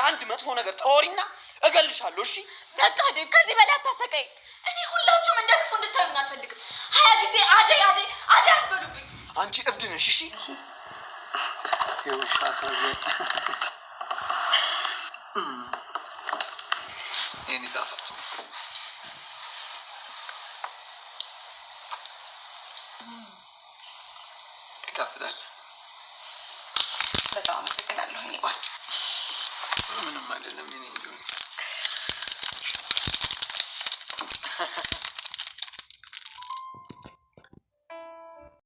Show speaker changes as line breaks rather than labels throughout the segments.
አንድ መጥፎ ነገር ታወሪና እገልሻለሁ። እሺ
በቃ ዴቭ፣ ከዚህ በላይ አታሰቀይ። እኔ ሁላችሁም እንደ ክፉ እንድታዩኝ አልፈልግም። 20 ጊዜ አደይ አደይ አደይ አትበሉብኝ።
አንቺ እብድ ነሽ። እሺ
የውሻ ሰው የኔ ጣፋጭ ይጣፍጣል።
በጣም አመሰግናለሁ። ይባል
ምንም አይደለም። እኔ እንዴ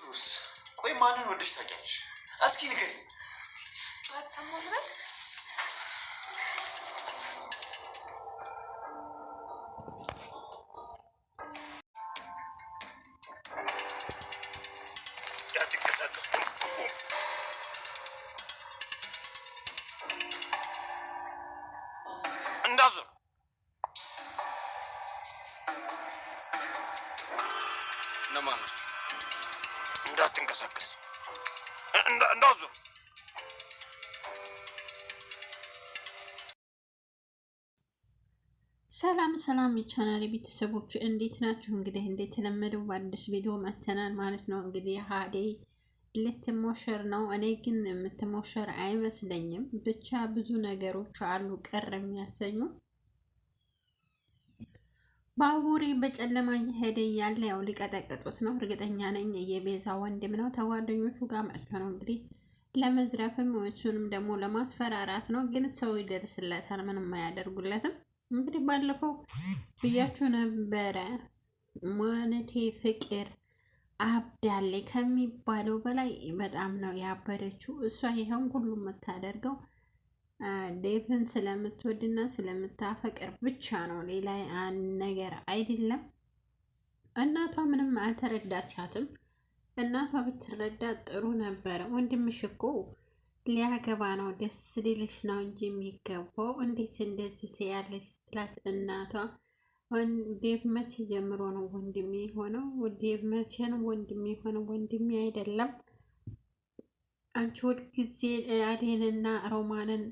ሩስ ቆይ ማንን ወደሽ ታውቂያለሽ? እስኪ ንገሪኝ።
ጩኸት ሰማሁ ልበል?
እንዳዞር
ለማን ነው?
እንዳትንቀሳቀስ እንዳዞር።
ሰላም ሰላም የቻናሌ ቤተሰቦች እንዴት ናችሁ? እንግዲህ እንደተለመደው በአዲስ ቪዲዮ መተናል ማለት ነው። እንግዲህ አደይ ልትሞሸር ነው። እኔ ግን የምትሞሸር አይመስለኝም። ብቻ ብዙ ነገሮች አሉ ቅር የሚያሰኙ። ባቡሬ በጨለማ እየሄደ ያለ ያው ሊቀጠቅጡት ነው። እርግጠኛ ነኝ የቤዛ ወንድም ነው። ተጓደኞቹ ጋር መጥቶ ነው እንግዲህ ለመዝረፍም እሱንም ደግሞ ለማስፈራራት ነው። ግን ሰው ይደርስለታል፣ ምንም አያደርጉለትም። እንግዲህ ባለፈው ብያችሁ ነበረ ማለቴ ፍቅር አብዳሌ ከሚባለው በላይ በጣም ነው ያበደችው። እሷ ይሄን ሁሉ የምታደርገው ዴቭን ስለምትወድና ስለምታፈቅር ብቻ ነው፣ ሌላ ነገር አይደለም። እናቷ ምንም አልተረዳቻትም። እናቷ ብትረዳ ጥሩ ነበረ። ወንድምሽ እኮ ሊያገባ ነው፣ ደስ ሊልሽ ነው እንጂ የሚገባው እንዴት እንደዚህ ትያለሽ ስትላት እናቷ ዴቭ መቼ ጀምሮ ነው ወንድሜ የሆነው? ዴቭ መቼ ነው ወንድሜ የሆነው? ወንድሜ አይደለም። አንቺ ሁልጊዜ አዴንና ሮማንን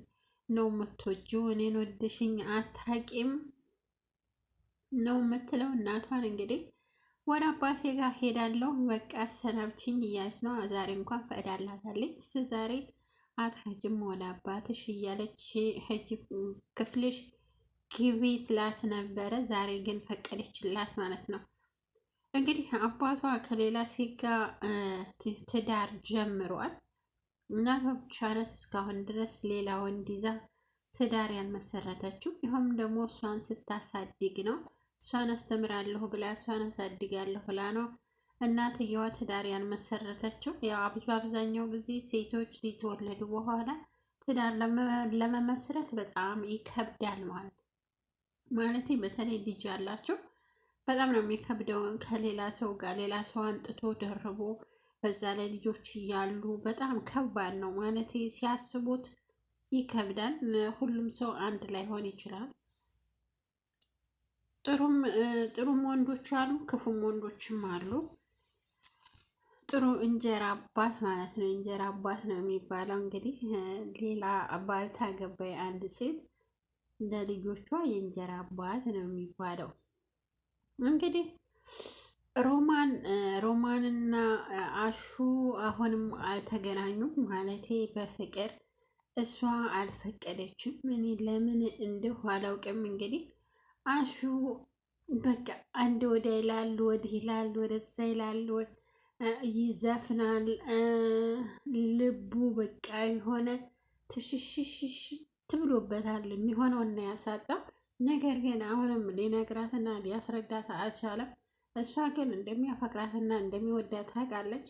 ነው የምትወጂው፣ እኔን ወደሽኝ አታቂም ነው የምትለው እናቷን። እንግዲህ ወደ አባቴ ጋር ሄዳለሁ በቃ አሰናብችኝ እያለች ነው። ዛሬ እንኳን ፈቅዳላታለች። እስከ ዛሬ አትሄጂም ወደ አባትሽ እያለች ሂጂ ክፍልሽ ግቢ ትላት ነበረ። ዛሬ ግን ፈቀደችላት ማለት ነው። እንግዲህ አባቷ ከሌላ ሴት ጋር ትዳር ጀምሯል። እናቷ ብቻ ናት እስካሁን ድረስ ሌላ ወንድ ይዛ ትዳር ያልመሰረተችው። ይኸውም ደግሞ እሷን ስታሳድግ ነው። እሷን አስተምራለሁ ብላ እሷን አሳድጋለሁ ብላ ነው እናትየዋ ትዳር ያልመሰረተችው። ያው በአብዛኛው ጊዜ ሴቶች ሊተወለዱ በኋላ ትዳር ለመመስረት በጣም ይከብዳል ማለት በተለይ ልጅ ያላቸው በጣም ነው የሚከብደው። ከሌላ ሰው ጋር ሌላ ሰው አንጥቶ ደርቦ በዛ ላይ ልጆች እያሉ በጣም ከባድ ነው ማለት ሲያስቡት ይከብዳል። ሁሉም ሰው አንድ ላይ ሆን ይችላል። ጥሩም ወንዶች አሉ፣ ክፉም ወንዶችም አሉ። ጥሩ እንጀራ አባት ማለት ነው። እንጀራ አባት ነው የሚባለው። እንግዲህ ሌላ ባልታገባይ አንድ ሴት ለልጆቿ የእንጀራ አባት ነው የሚባለው። እንግዲህ ሮማንና አሹ አሁንም አልተገናኙም ማለቴ በፍቅር እሷ አልፈቀደችም። እኔ ለምን እንደሁ አላውቅም። እንግዲህ አሹ በቃ አንድ ወደ ይላል ወዲህ ይላል ወደዛ ይላል ይዘፍናል። ልቡ በቃ የሆነ ትሽሽሽሽ ትብሎበታል። የሚሆነውና ያሳጣው ነገር ግን አሁንም ሊነግራትና ሊያስረዳት አልቻለም። እሷ ግን እንደሚያፈቅራትና እንደሚወዳት ታውቃለች።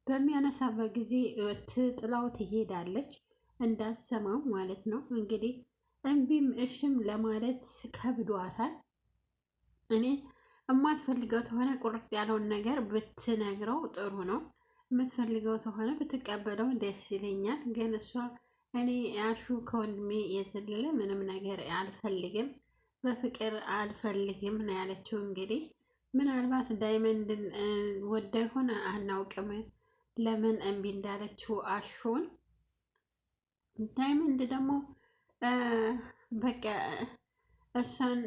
በሚያነሳበት ጊዜ ጥላው ትሄዳለች እንዳሰማው ማለት ነው። እንግዲህ እምቢም እሽም ለማለት ከብዷታል። እኔ የማትፈልገው ተሆነ ቁርጥ ያለውን ነገር ብትነግረው ጥሩ ነው። የምትፈልገው ተሆነ ብትቀበለው ደስ ይለኛል። ግን እሷ እኔ አሹ ከወንድሜ የዘለለ ምንም ነገር አልፈልግም፣ በፍቅር አልፈልግም ነው ያለችው። እንግዲህ ምናልባት ዳይመንድን ወደ ይሆን አናውቅም፣ ለምን እምቢ እንዳለችው አሹን። ዳይመንድ ደግሞ በቃ እሷን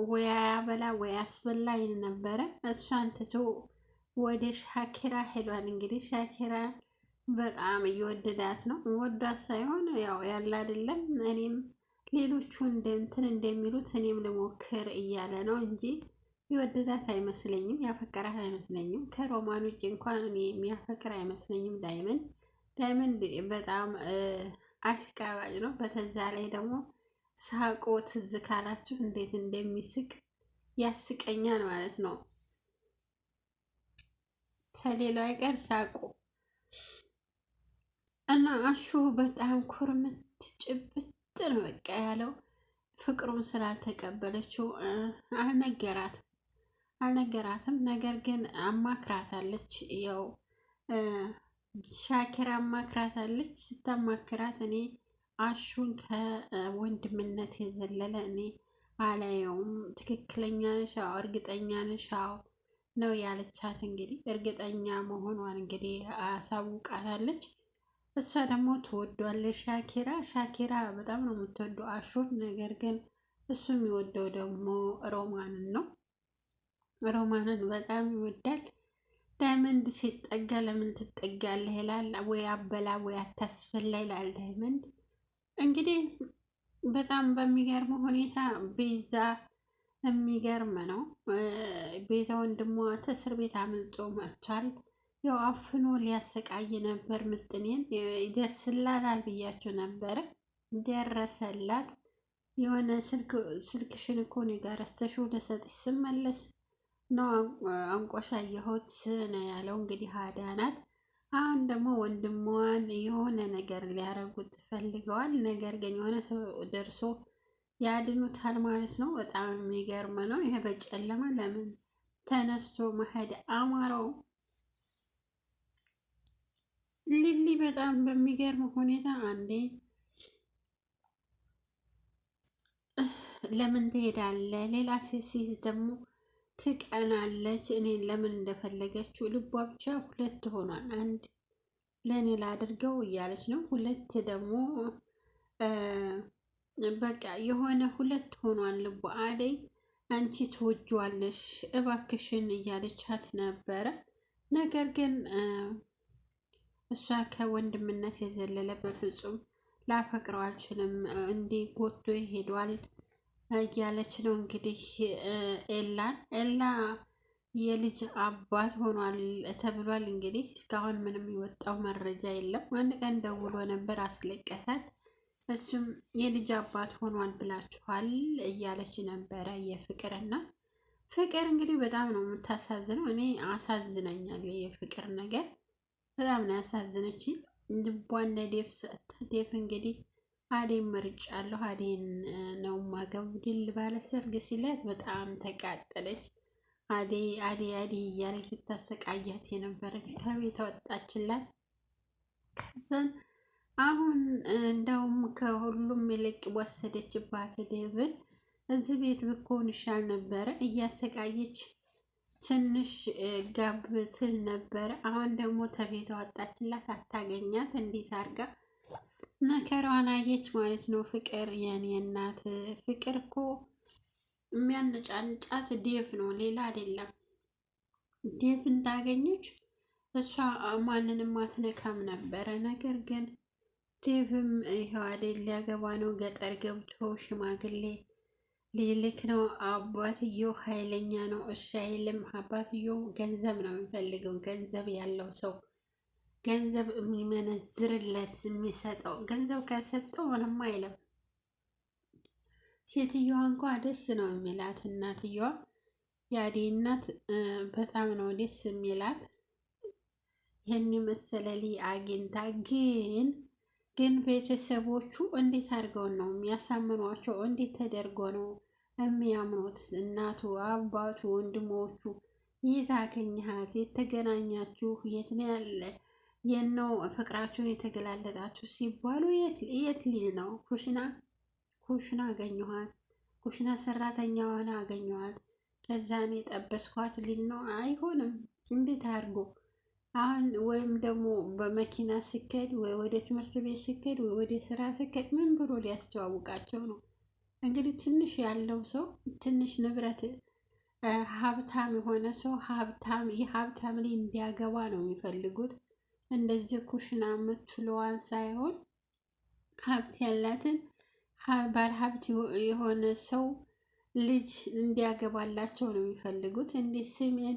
ወይ አያበላ ወይ አስበላ ይል ነበረ። እሷን ትቶ ወደ ሻኪራ ሄዷል። እንግዲህ ሻኪራ በጣም እየወደዳት ነው። ወዳት ሳይሆን ያው ያለ አይደለም እኔም ሌሎቹ እንትን እንደሚሉት እኔም ልሞክር እያለ ነው እንጂ የወደዳት አይመስለኝም፣ ያፈቀራት አይመስለኝም። ከሮማን ውጭ እንኳን እኔ የሚያፈቅር አይመስለኝም። ዳይመንድ በጣም አሽቃባጭ ነው። በተዛ ላይ ደግሞ ሳቆ ትዝ ካላችሁ እንዴት እንደሚስቅ ያስቀኛል ማለት ነው። ከሌላው አይቀር ሳቆ እና አሹ በጣም ኩርምት ጭብጥ ነው በቃ ያለው ፍቅሩን ስላልተቀበለችው አልነገራትም። ነገር ግን አማክራታለች። ያው ሻኪራ አማክራታለች። ስታማክራት እኔ አሹን ከወንድምነት የዘለለ እኔ አላየውም፣ ትክክለኛ ነሽ፣ እርግጠኛ ነሽ ነው ያለቻት። እንግዲህ እርግጠኛ መሆኗን እንግዲህ አሳውቃታለች። እሷ ደግሞ ትወዷለች ሻኪራ በጣም ነው የምትወደው አሹን። ነገር ግን እሱ የሚወደው ደግሞ ሮማንን ነው። ሮማንን በጣም ይወዳል። ዳይመንድ ሲጠጋ ለምን ትጠጋለህ ይላል። ወይ አበላ ወይ አታስፈላ ይላል ዳይመንድ። እንግዲህ በጣም በሚገርም ሁኔታ ቤዛ የሚገርም ነው። ቤዛ ወንድሟ ከእስር ቤት አምልጦ መጥቷል። ያው አፍኖ ሊያሰቃይ ነበር። ምጥኔን ይደርስላታል ብያችሁ ነበረ። ደረሰላት። የሆነ ስልክሽን እኮ እኔ ጋር ረስተሽው ልሰጥሽ ስመለስ ነው አንቆሻየሁት ነው ያለው። እንግዲህ አዳናት። አሁን ደግሞ ወንድሟን የሆነ ነገር ሊያረጉት ፈልገዋል። ነገር ግን የሆነ ሰው ደርሶ ያድኑታል ማለት ነው። በጣም የሚገርም ነው። ይሄ በጨለማ ለምን ተነስቶ መሄድ አማረው? ሊሊ በጣም በሚገርም ሁኔታ አንዴ ለምን ትሄዳለህ? ሌላ ሴት ደግሞ ትቀናለች። እኔን ለምን እንደፈለገችው ልቧ ብቻ ሁለት ሆኗል። አንድ ለእኔ ላድርገው እያለች ነው። ሁለት ደግሞ በቃ የሆነ ሁለት ሆኗል ልቧ። አደይ አንቺ ትወጂዋለሽ እባክሽን እያለቻት ነበረ። ነገር ግን እሷ ከወንድምነት የዘለለ በፍጹም ላፈቅረው አልችልም፣ እንዲህ ጎቶ ይሄዷል እያለች ነው። እንግዲህ ኤላ የልጅ አባት ሆኗል ተብሏል። እንግዲህ እስካሁን ምንም የወጣው መረጃ የለም። አንድ ቀን ደውሎ ነበር አስለቀሳት። እሱም የልጅ አባት ሆኗል ብላችኋል እያለች ነበረ። የፍቅር እናት ፍቅር እንግዲህ በጣም ነው የምታሳዝነው። እኔ አሳዝነኛል የፍቅር ነገር በጣም ነው ያሳዝነች። ልቧን ለዴፍ ሰጥታ ዴፍ እንግዲህ አዴን መርጫለሁ አዴን ነው ማገቡ ድል ባለ ሰርግ ሲላት በጣም ተቃጠለች። አዴ እያለች ስታሰቃያት የነበረች ከቤት ወጣችላት። ከዛን አሁን እንደውም ከሁሉም ይልቅ ወሰደችባት ዴቭን። እዚህ ቤት ብኮን ይሻል ነበረ። እያሰቃየች ትንሽ ጋብ ትል ነበረ። አሁን ደግሞ ተቤት ወጣችላት። አታገኛት። እንዴት አርጋ መከራዋን አየች ማለት ነው። ፍቅር የኔ እናት ፍቅር እኮ የሚያነጫንጫት ዴቭ ነው፣ ሌላ አይደለም። ዴቭ እንዳገኘች እሷ ማንንም አትነካም ነበረ። ነገር ግን ዴቭም ይኸው አይደል ሊያገባ ነው፣ ገጠር ገብቶ ሽማግሌ ሊልክ ነው። አባትየው ኃይለኛ ነው። እሺ አይልም። አባትየው ገንዘብ ነው የሚፈልገው። ገንዘብ ያለው ሰው ገንዘብ የሚመነዝርለት የሚሰጠው፣ ገንዘብ ከሰጠው ምንም አይልም። ሴትዮዋ እንኳ ደስ ነው የሚላት። እናትየዋ የአዴ እናት በጣም ነው ደስ የሚላት። ይህን የመሰለ ልጅ አግኝታ ግን ቤተሰቦቹ እንዴት አድርገው ነው የሚያሳምኗቸው? እንዴት ተደርጎ ነው የሚያምኑት? እናቱ፣ አባቱ፣ ወንድሞቹ የት አገኘሃት? የት ተገናኛችሁ? የት ነው ያለ የነው ፍቅራችሁን የተገላለጣችሁ ሲባሉ የት ሊል ነው? ኩሽና አገኘኋት፣ ኩሽና ሰራተኛ ሆነ አገኘኋት፣ ከዛኔ ጠበስኳት ሊል ነው? አይሆንም። እንዴት አድርጎ አሁን ወይም ደግሞ በመኪና ስከድ ወይ ወደ ትምህርት ቤት ስከድ ወይ ወደ ስራ ስከድ ምን ብሎ ሊያስተዋውቃቸው ነው? እንግዲህ ትንሽ ያለው ሰው ትንሽ ንብረት ሀብታም የሆነ ሰው የሀብታም ላይ እንዲያገባ ነው የሚፈልጉት። እንደዚህ ኩሽና የምትችለዋን ሳይሆን ሀብት ያላትን ባለ ሀብት የሆነ ሰው ልጅ እንዲያገባላቸው ነው የሚፈልጉት። እንዴት ስሜን